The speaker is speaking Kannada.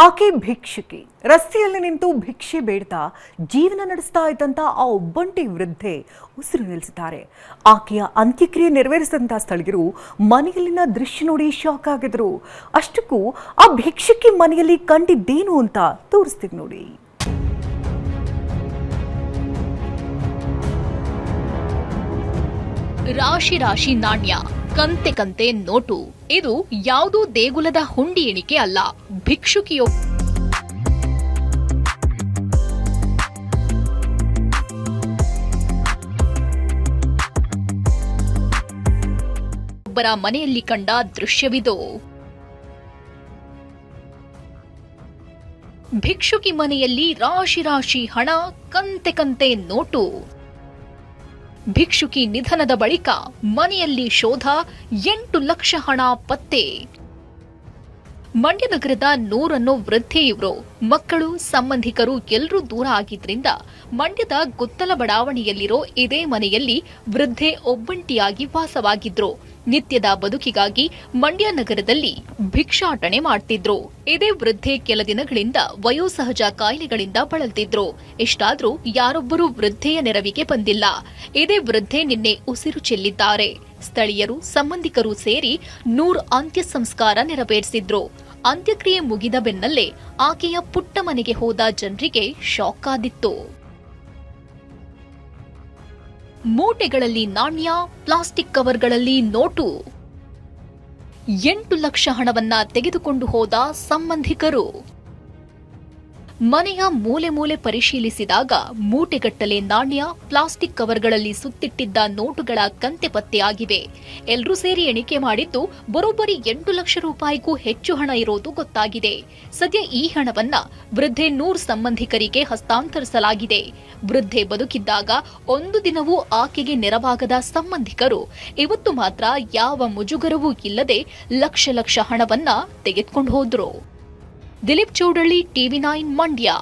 ಆಕೆ ಭಿಕ್ಷುಕಿ. ರಸ್ತೆಯಲ್ಲಿ ನಿಂತು ಭಿಕ್ಷೆ ಬೇಡ್ತಾ ಜೀವನ ನಡೆಸ್ತಾ ಇದ್ದಂತ ಆ ಒಬ್ಬಂಟಿ ವೃದ್ಧೆ ಉಸಿರು ನಿಲ್ಲಿಸಿದ್ದಾರೆ. ಆಕೆಯ ಅಂತ್ಯಕ್ರಿಯೆ ನೆರವೇರಿಸಿದಂತ ಸ್ಥಳೀಯರು ಮನೆಯಲ್ಲಿನ ದೃಶ್ಯ ನೋಡಿ ಶಾಕ್ ಆಗಿದ್ರು. ಅಷ್ಟಕ್ಕೂ ಆ ಭಿಕ್ಷುಕಿ ಮನೆಯಲ್ಲಿ ಕಂಡಿದ್ದೇನು ಅಂತ ತೋರಿಸ್ತೀವಿ ನೋಡಿ. ರಾಶಿ ರಾಶಿ ನಾಣ್ಯ, ಕಂತೆ ಕಂತೆ ನೋಟು. ಇದು ಯಾವುದೋ ದೇಗುಲದ ಹುಂಡಿ ಎಣಿಕೆ ಅಲ್ಲ. ಒಬ್ಬರ ಮನೆಯಲ್ಲಿ ಕಂಡ ದೃಶ್ಯವಿದು. ಭಿಕ್ಷುಕಿ ಮನೆಯಲ್ಲಿ ರಾಶಿ ರಾಶಿ ಹಣ, ಕಂತೆ ಕಂತೆ ನೋಟು. ಭಿಕ್ಷುಕಿ ನಿಧನದ ಬಳಿಕ ಮನೆಯಲ್ಲಿ ಶೋಧ, 8 ಲಕ್ಷ ಹಣ ಪತ್ತೆ. ಮಂಡ್ಯ ನಗರದ ನೂರ್ ಅನ್ನೋ ವೃದ್ಧೆ ಇವರು. ಮಕ್ಕಳು, ಸಂಬಂಧಿಕರು ಎಲ್ಲರೂ ದೂರ ಆಗಿದ್ರಿಂದ ಮಂಡ್ಯದ ಗುತ್ತಲ ಬಡಾವಣೆಯಲ್ಲಿರೋ ಇದೇ ಮನೆಯಲ್ಲಿ ವೃದ್ಧೆ ಒಬ್ಬಂಟಿಯಾಗಿ ವಾಸವಾಗಿದ್ರು. ನಿತ್ಯದ ಬದುಕಿಗಾಗಿ ಮಂಡ್ಯ ನಗರದಲ್ಲಿ ಭಿಕ್ಷಾಟನೆ ಮಾಡ್ತಿದ್ರು. ಇದೇ ವೃದ್ಧೆ ಕೆಲ ದಿನಗಳಿಂದ ವಯೋಸಹಜ ಕಾಯಿಲೆಗಳಿಂದ ಬಳಲ್ತಿದ್ರು. ಇಷ್ಟಾದ್ರೂ ಯಾರೊಬ್ಬರೂ ವೃದ್ಧೆಯ ನೆರವಿಗೆ ಬಂದಿಲ್ಲ. ಇದೇ ವೃದ್ಧೆ ನಿನ್ನೆ ಉಸಿರು ಚೆಲ್ಲಿದ್ದಾರೆ. ಸ್ಥಳೀಯರು, ಸಂಬಂಧಿಕರು ಸೇರಿ ನೂರ್ ಅಂತ್ಯ ಸಂಸ್ಕಾರ ನೆರವೇರಿಸಿದ್ರು. ಅಂತ್ಯಕ್ರಿಯೆ ಮುಗಿದ ಬೆನ್ನಲ್ಲೇ ಆಕೆಯ ಪುಟ್ಟ ಮನೆಗೆ ಹೋದ ಜನರಿಗೆ ಶಾಕ್ ಆದಿತ್ತು. ಮೂಟೆಗಳಲ್ಲಿ ನಾಣ್ಯ, ಪ್ಲಾಸ್ಟಿಕ್ ಕವರ್ಗಳಲ್ಲಿ ನೋಟು. 8 ಲಕ್ಷ ಹಣವನ್ನ ತೆಗೆದುಕೊಂಡು ಹೋದ ಸಂಬಂಧಿಕರು. ಮನೆಯ ಮೂಲೆ ಮೂಲೆ ಪರಿಶೀಲಿಸಿದಾಗ ಮೂಟೆಗಟ್ಟಲೆ ನಾಣ್ಯ, ಪ್ಲಾಸ್ಟಿಕ್ ಕವರ್ಗಳಲ್ಲಿ ಸುತ್ತಿಟ್ಟಿದ್ದ ನೋಟುಗಳ ಕಂತೆ ಪತ್ತೆಯಾಗಿವೆ. ಎಲ್ಲರೂ ಸೇರಿ ಎಣಿಕೆ ಮಾಡಿದ್ದು ಬರೋಬ್ಬರಿ 8 ಲಕ್ಷ ರೂಪಾಯಿಗೂ ಹೆಚ್ಚು ಹಣ ಇರೋದು ಗೊತ್ತಾಗಿದೆ. ಸದ್ಯ ಈ ಹಣವನ್ನ ವೃದ್ಧೆ ನೂರ್ ಸಂಬಂಧಿಕರಿಗೆ ಹಸ್ತಾಂತರಿಸಲಾಗಿದೆ. ವೃದ್ಧೆ ಬದುಕಿದ್ದಾಗ ಒಂದು ದಿನವೂ ಆಕೆಗೆ ನೆರವಾಗದ ಸಂಬಂಧಿಕರು ಇವತ್ತು ಮಾತ್ರ ಯಾವ ಮುಜುಗರವೂ ಇಲ್ಲದೆ ಲಕ್ಷ ಲಕ್ಷ ಹಣವನ್ನ ತೆಗೆದುಕೊಂಡು ಹೋದ್ರು. ದಿಲೀಪ್ ಚೌಡಳ್ಳಿ, TV9 ಮಂಡ್ಯ.